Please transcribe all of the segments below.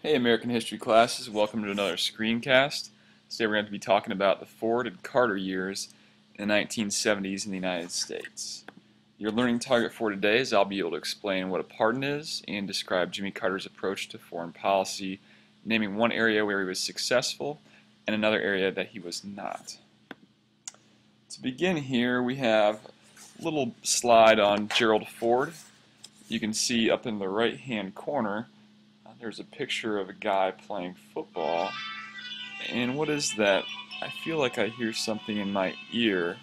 Hey American history classes, welcome to another screencast. Today we're going to be talking about the Ford and Carter years in the 1970s in the United States. Your learning target for today is I'll be able to explain what a pardon is and describe Jimmy Carter's approach to foreign policy, naming one area where he was successful and another area that he was not. To begin here, we have a little slide on Gerald Ford. You can see up in the right hand corner there's a picture of a guy playing football. And what is that? I feel like I hear something in my ear.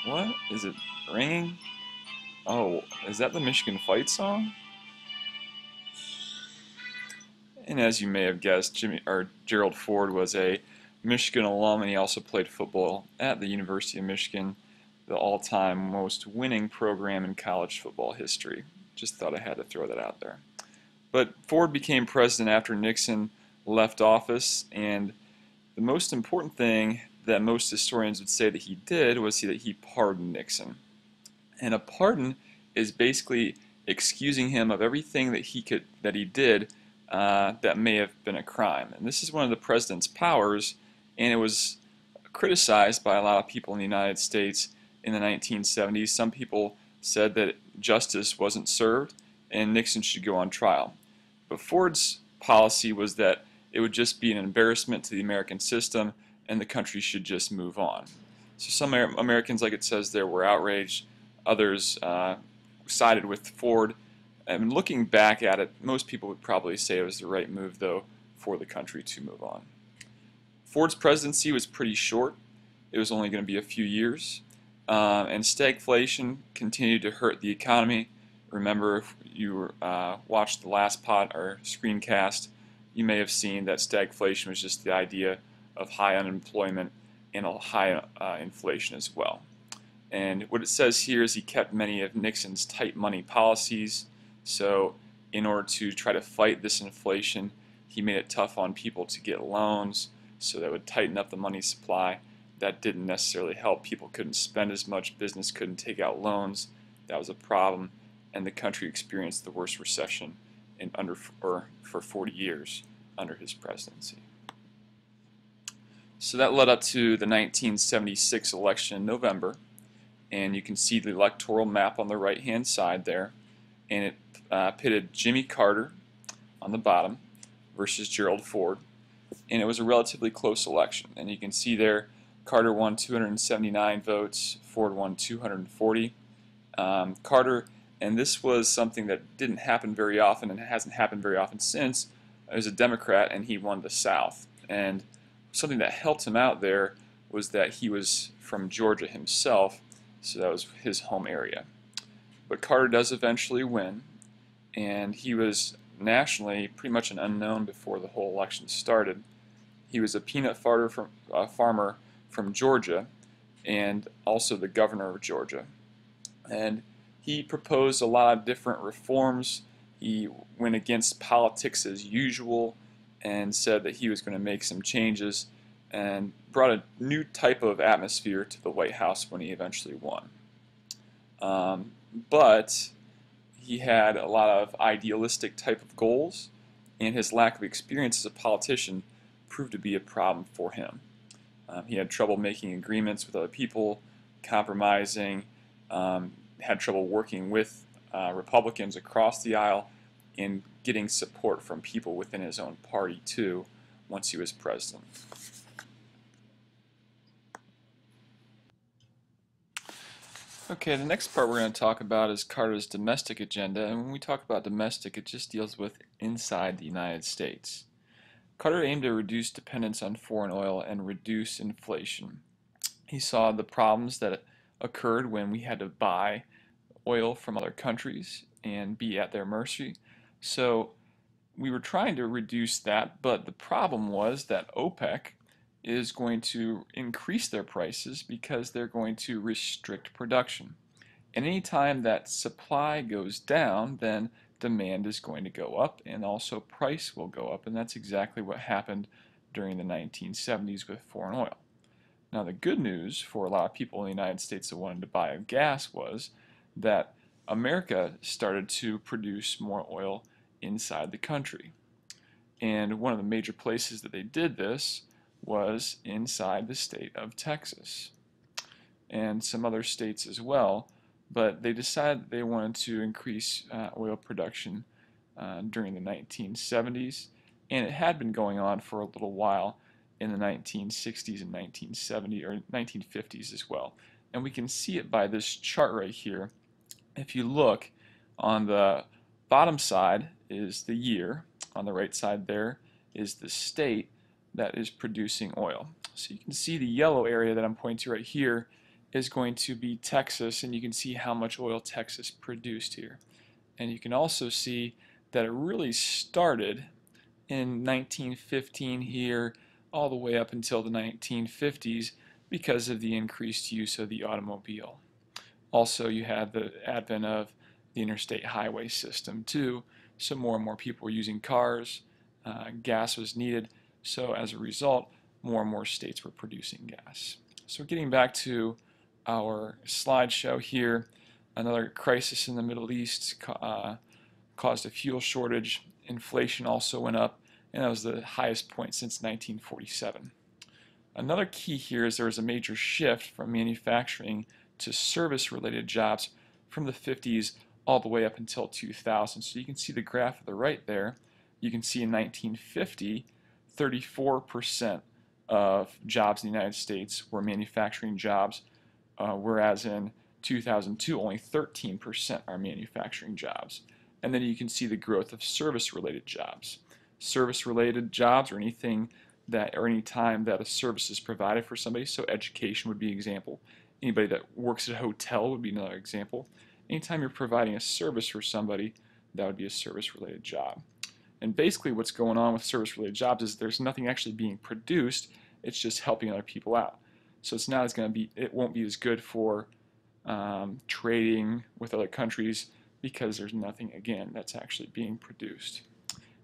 What? Is it ringing? Oh, is that the Michigan Fight song? And as you may have guessed, Gerald Ford was a Michigan alum, and he also played football at the University of Michigan, the all-time most winning program in college football history. Just thought I had to throw that out there. But Ford became president after Nixon left office, and the most important thing that most historians would say that he did was that he pardoned Nixon. And a pardon is basically excusing him of everything that he did that may have been a crime. And this is one of the president's powers, and it was criticized by a lot of people in the United States in the 1970s. Some people said that justice wasn't served and Nixon should go on trial. But Ford's policy was that it would just be an embarrassment to the American system and the country should just move on. So some Americans, like it says there, were outraged. Others sided with Ford. And looking back at it, most people would probably say it was the right move, though, for the country to move on. Ford's presidency was pretty short. It was only going to be a few years. And stagflation continued to hurt the economy. Remember, if you watched the last screencast, you may have seen that stagflation was just the idea of high unemployment and a high inflation as well. And what it says here is he kept many of Nixon's tight money policies. So in order to try to fight this inflation, he made it tough on people to get loans, so that would tighten up the money supply. That didn't necessarily help. People couldn't spend as much, business couldn't take out loans. That was a problem, and the country experienced the worst recession for 40 years under his presidency. So that led up to the 1976 election in November, and you can see the electoral map on the right-hand side there, and it pitted Jimmy Carter on the bottom versus Gerald Ford, and it was a relatively close election. And you can see there Carter won 279 votes, Ford won 240. Carter, and this was something that didn't happen very often and hasn't happened very often since, was a Democrat and he won the South. And something that helped him out there was that he was from Georgia himself, so that was his home area. But Carter does eventually win, and he was nationally pretty much an unknown before the whole election started. He was a peanut farmer from Georgia, and also the governor of Georgia. And he proposed a lot of different reforms. He went against politics as usual and said that he was going to make some changes and brought a new type of atmosphere to the White House when he eventually won. But he had a lot of idealistic type of goals, and his lack of experience as a politician proved to be a problem for him. He had trouble making agreements with other people, compromising, had trouble working with Republicans across the aisle, and getting support from people within his own party too once he was president. Okay, the next part we're going to talk about is Carter's domestic agenda, and when we talk about domestic, it just deals with inside the United States. Carter aimed to reduce dependence on foreign oil and reduce inflation. He saw the problems that occurred when we had to buy oil from other countries and be at their mercy. So we were trying to reduce that, but the problem was that OPEC is going to increase their prices because they're going to restrict production. And anytime that supply goes down, then demand is going to go up and also price will go up, and that's exactly what happened during the 1970s with foreign oil. Now the good news for a lot of people in the United States that wanted to buy gas was that America started to produce more oil inside the country. And one of the major places that they did this was inside the state of Texas and some other states as well. But they decided they wanted to increase oil production during the 1970s, and it had been going on for a little while in the 1960s and 1970s or 1950s as well. And we can see it by this chart right here. If you look, on the bottom side is the year, on the right side there is the state that is producing oil. So you can see the yellow area that I'm pointing to right here is going to be Texas, and you can see how much oil Texas produced here. And you can also see that it really started in 1915 here all the way up until the 1950s because of the increased use of the automobile. Also, you had the advent of the interstate highway system too, so more and more people were using cars, gas was needed, so as a result more and more states were producing gas. So getting back to our slideshow here, another crisis in the Middle East caused a fuel shortage. Inflation also went up, and that was the highest point since 1947. Another key here is there was a major shift from manufacturing to service-related jobs from the 50s all the way up until 2000. So you can see the graph at the right there. You can see in 1950, 34% of jobs in the United States were manufacturing jobs, whereas in 2002, only 13% are manufacturing jobs. And then you can see the growth of service-related jobs. Service-related jobs are anything that, or any time that a service is provided for somebody. So education would be an example. Anybody that works at a hotel would be another example. Anytime you're providing a service for somebody, that would be a service-related job. And basically what's going on with service-related jobs is there's nothing actually being produced, it's just helping other people out. So it's not as going to be, it won't be as good for trading with other countries because there's nothing, again, that's actually being produced.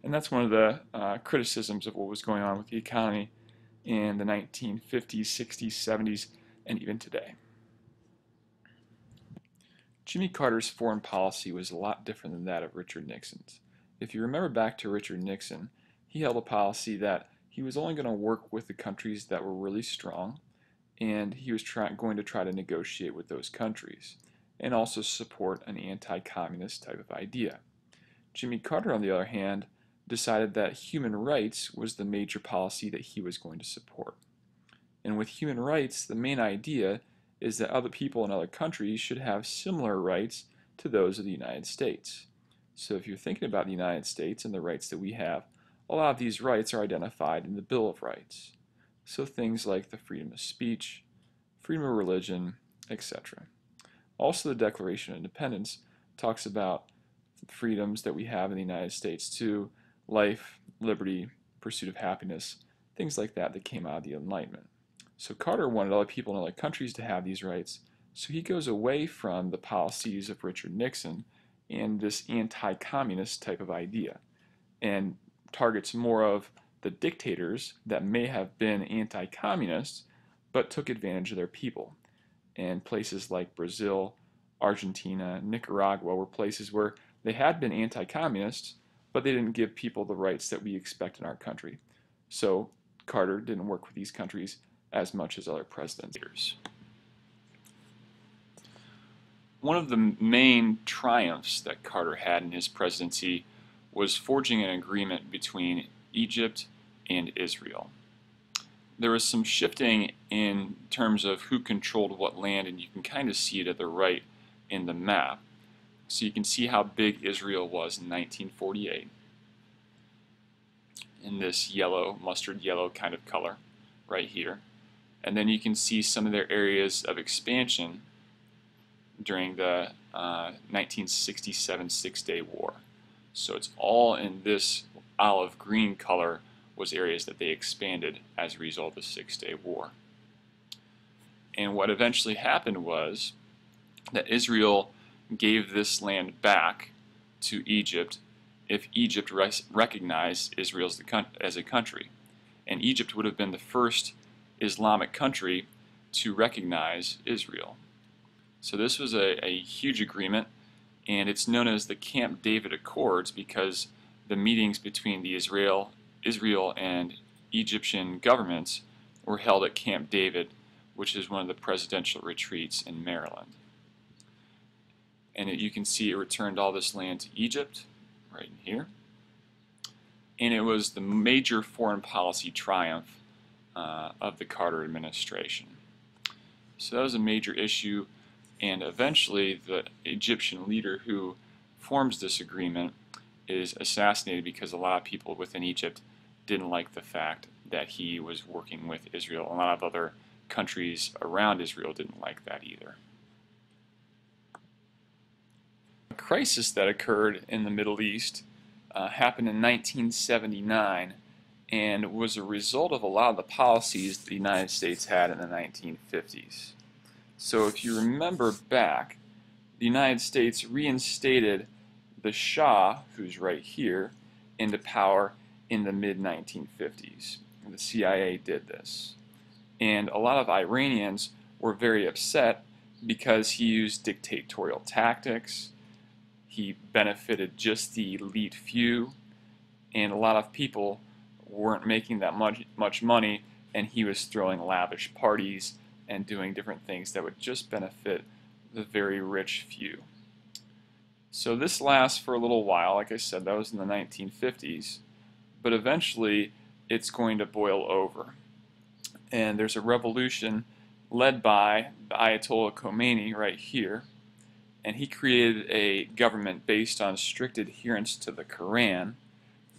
And that's one of the criticisms of what was going on with the economy in the 1950s, 60s, 70s, and even today. Jimmy Carter's foreign policy was a lot different than that of Richard Nixon's. If you remember back to Richard Nixon, he held a policy that he was only going to work with the countries that were really strong, and he was going to try to negotiate with those countries, and also support an anti-communist type of idea. Jimmy Carter, on the other hand, decided that human rights was the major policy that he was going to support. And with human rights, the main idea is that other people in other countries should have similar rights to those of the United States. So if you're thinking about the United States and the rights that we have, a lot of these rights are identified in the Bill of Rights. So things like the freedom of speech, freedom of religion, etc. Also, the Declaration of Independence talks about freedoms that we have in the United States too: life, liberty, pursuit of happiness, things like that that came out of the Enlightenment. So Carter wanted other people in other countries to have these rights, so he goes away from the policies of Richard Nixon and this anti-communist type of idea, and targets more of the dictators that may have been anti-communists but took advantage of their people. And places like Brazil, Argentina, Nicaragua were places where they had been anti-communists, but they didn't give people the rights that we expect in our country. So Carter didn't work with these countries as much as other presidents. One of the main triumphs that Carter had in his presidency was forging an agreement between Egypt and Israel. There was some shifting in terms of who controlled what land, and you can kind of see it at the right in the map. So you can see how big Israel was in 1948 in this yellow, mustard yellow kind of color right here. And then you can see some of their areas of expansion during the 1967 Six-Day War. So it's all in this olive green color was areas that they expanded as a result of the Six-Day War. And what eventually happened was that Israel gave this land back to Egypt if Egypt recognized Israel as a country. And Egypt would have been the first Islamic country to recognize Israel. So this was a huge agreement, and it's known as the Camp David Accords because the meetings between the Israel and Egyptian governments were held at Camp David, which is one of the presidential retreats in Maryland. And you can see it returned all this land to Egypt, right in here. And it was the major foreign policy triumph of the Carter administration. So that was a major issue, and eventually the Egyptian leader who forms this agreement is assassinated because a lot of people within Egypt didn't like the fact that he was working with Israel. A lot of other countries around Israel didn't like that either. A crisis that occurred in the Middle East happened in 1979 and was a result of a lot of the policies the United States had in the 1950s. So if you remember back, the United States reinstated the Shah, who's right here, into power in the mid-1950s. The CIA did this. And a lot of Iranians were very upset because he used dictatorial tactics, he benefited just the elite few, and a lot of people weren't making that much money, and he was throwing lavish parties and doing different things that would just benefit the very rich few. So this lasts for a little while. Like I said, that was in the 1950s, but eventually it's going to boil over. And there's a revolution led by the Ayatollah Khomeini right here, and he created a government based on strict adherence to the Quran,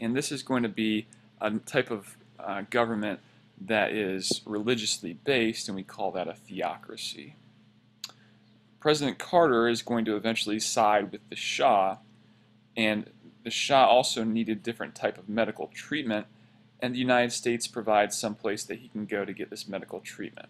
and this is going to be a type of government that is religiously based, and we call that a theocracy. President Carter is going to eventually side with the Shah, and the Shah also needed different type of medical treatment, and the United States provides some place that he can go to get this medical treatment.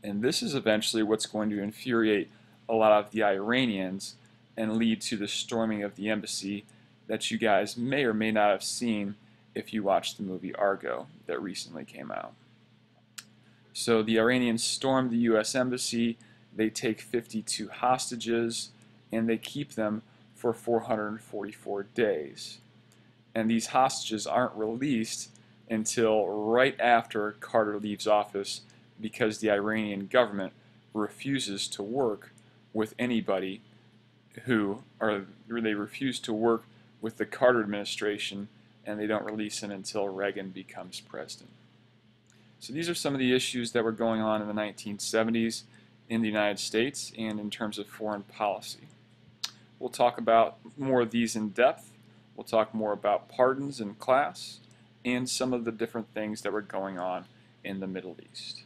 And this is eventually what's going to infuriate a lot of the Iranians and lead to the storming of the embassy that you guys may or may not have seen if you watched the movie Argo that recently came out. So the Iranians storm the U.S. embassy, they take 52 hostages, and they keep them for 444 days. And these hostages aren't released until right after Carter leaves office because the Iranian government refuses to work with anybody they refuse to work with the Carter administration, and they don't release him until Reagan becomes president. So these are some of the issues that were going on in the 1970s in the United States and in terms of foreign policy. We'll talk about more of these in depth. We'll talk more about pardons in class and some of the different things that were going on in the Middle East.